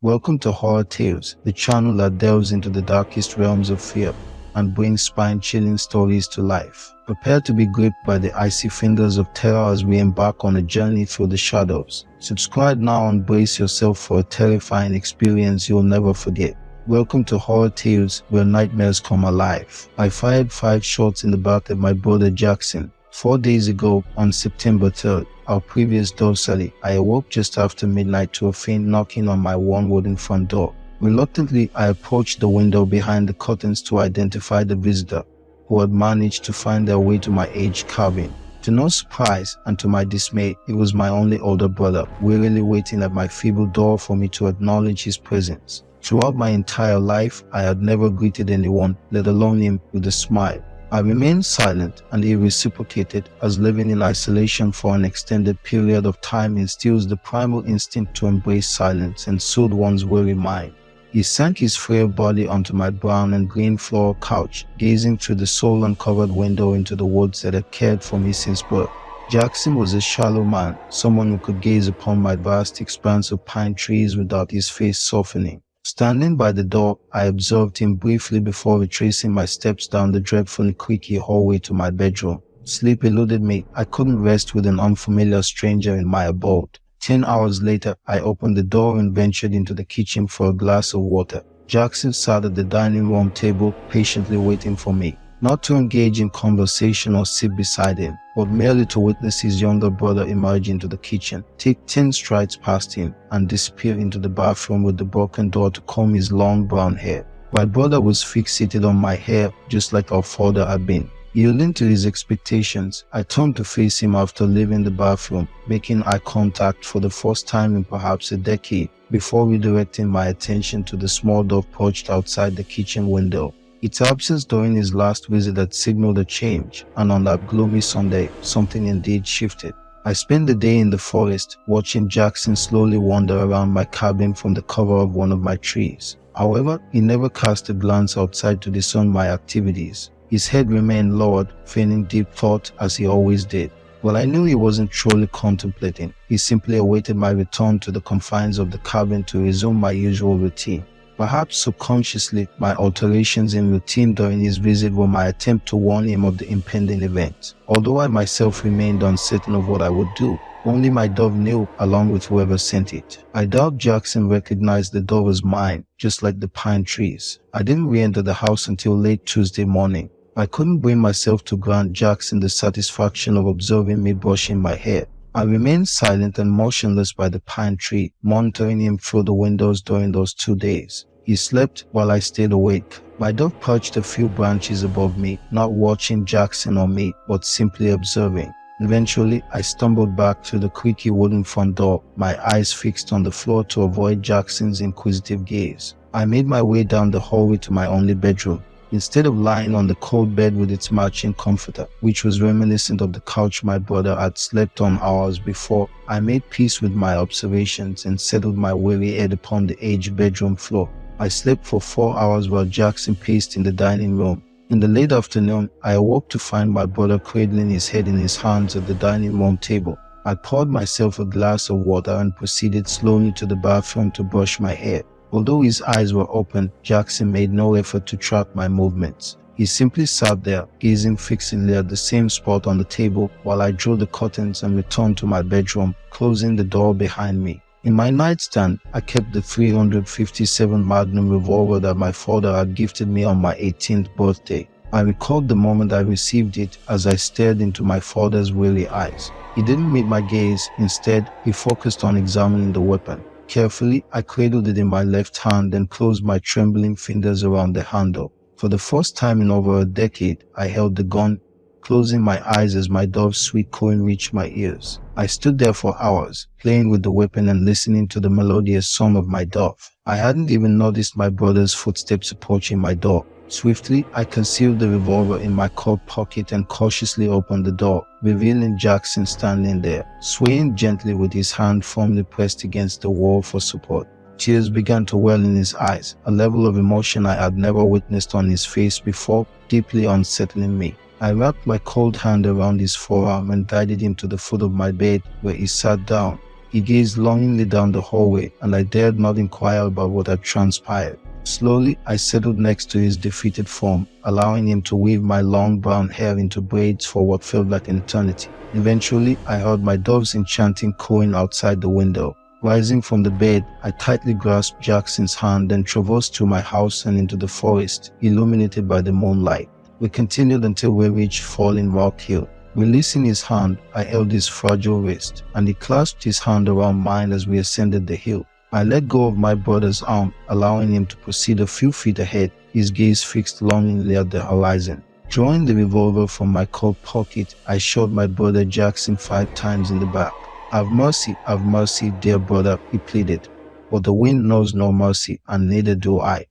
Welcome to Horror Tales, the channel that delves into the darkest realms of fear and brings spine-chilling stories to life. Prepare to be gripped by the icy fingers of terror as we embark on a journey through the shadows. Subscribe now and brace yourself for a terrifying experience you'll never forget. Welcome to Horror Tales, where nightmares come alive. I fired 5 shots in the back at my brother Jackson. 4 days ago, on September 3rd, our previous dorsally, I awoke just after midnight to a faint knocking on my worn wooden front door. Reluctantly, I approached the window behind the curtains to identify the visitor, who had managed to find their way to my aged cabin. To no surprise and to my dismay, it was my only older brother, wearily waiting at my feeble door for me to acknowledge his presence. Throughout my entire life, I had never greeted anyone, let alone him, with a smile. I remained silent, and he reciprocated, as living in isolation for an extended period of time instills the primal instinct to embrace silence and soothe one's weary mind. He sank his frail body onto my brown and green floor couch, gazing through the soul-uncovered window into the woods that had cared for me since birth. Jackson was a shallow man, someone who could gaze upon my vast expanse of pine trees without his face softening. Standing by the door, I observed him briefly before retracing my steps down the dreadfully creaky hallway to my bedroom. Sleep eluded me. I couldn't rest with an unfamiliar stranger in my abode. 10 hours later, I opened the door and ventured into the kitchen for a glass of water. Jackson sat at the dining room table, patiently waiting for me. Not to engage in conversation or sit beside him, but merely to witness his younger brother emerge into the kitchen, take 10 strides past him, and disappear into the bathroom with the broken door to comb his long brown hair. My brother was fixated on my hair, just like our father had been. Yielding to his expectations, I turned to face him after leaving the bathroom, making eye contact for the first time in perhaps a decade, before redirecting my attention to the small dog perched outside the kitchen window. Its absence during his last visit had signaled a change, and on that gloomy Sunday, something indeed shifted. I spent the day in the forest, watching Jackson slowly wander around my cabin from the cover of one of my trees. However, he never cast a glance outside to discern my activities. His head remained lowered, feigning deep thought as he always did. While I knew he wasn't truly contemplating, he simply awaited my return to the confines of the cabin to resume my usual routine. Perhaps subconsciously, my alterations in routine during his visit were my attempt to warn him of the impending event. Although I myself remained uncertain of what I would do, only my dove knew, along with whoever sent it. I doubt Jackson recognized the dove as mine, just like the pine trees. I didn't re-enter the house until late Tuesday morning. I couldn't bring myself to grant Jackson the satisfaction of observing me brushing my hair. I remained silent and motionless by the pine tree, monitoring him through the windows during those 2 days. He slept while I stayed awake. My dog perched a few branches above me, not watching Jackson or me, but simply observing. Eventually, I stumbled back through the creaky wooden front door, my eyes fixed on the floor to avoid Jackson's inquisitive gaze. I made my way down the hallway to my only bedroom. Instead of lying on the cold bed with its matching comforter, which was reminiscent of the couch my brother had slept on hours before, I made peace with my observations and settled my weary head upon the aged bedroom floor. I slept for 4 hours while Jackson paced in the dining room. In the late afternoon, I awoke to find my brother cradling his head in his hands at the dining room table. I poured myself a glass of water and proceeded slowly to the bathroom to brush my hair. Although his eyes were open, Jackson made no effort to track my movements. He simply sat there, gazing fixedly at the same spot on the table while I drew the curtains and returned to my bedroom, closing the door behind me. In my nightstand, I kept the .357 Magnum revolver that my father had gifted me on my 18th birthday. I recalled the moment I received it as I stared into my father's weary eyes. He didn't meet my gaze. Instead, he focused on examining the weapon. Carefully, I cradled it in my left hand and closed my trembling fingers around the handle. For the first time in over a decade, I held the gun, closing my eyes as my dove's sweet cooing reached my ears. I stood there for hours, playing with the weapon and listening to the melodious song of my dove. I hadn't even noticed my brother's footsteps approaching my door. Swiftly, I concealed the revolver in my coat pocket and cautiously opened the door, revealing Jackson standing there, swaying gently with his hand firmly pressed against the wall for support. Tears began to well in his eyes, a level of emotion I had never witnessed on his face before, deeply unsettling me. I wrapped my cold hand around his forearm and guided him to the foot of my bed, where he sat down, He gazed longingly down the hallway, and I dared not inquire about what had transpired. Slowly, I settled next to his defeated form, allowing him to weave my long brown hair into braids for what felt like an eternity. Eventually, I heard my doves enchanting cooing outside the window. Rising from the bed, I tightly grasped Jackson's hand and traversed through my house and into the forest, illuminated by the moonlight. We continued until we reached Falling Rock Hill. Releasing his hand, I held his fragile wrist, and he clasped his hand around mine as we ascended the hill. I let go of my brother's arm, allowing him to proceed a few feet ahead, his gaze fixed longingly at the horizon. Drawing the revolver from my coat pocket, I shot my brother Jackson 5 times in the back. Have mercy, dear brother," he pleaded. "But the wind knows no mercy, and neither do I.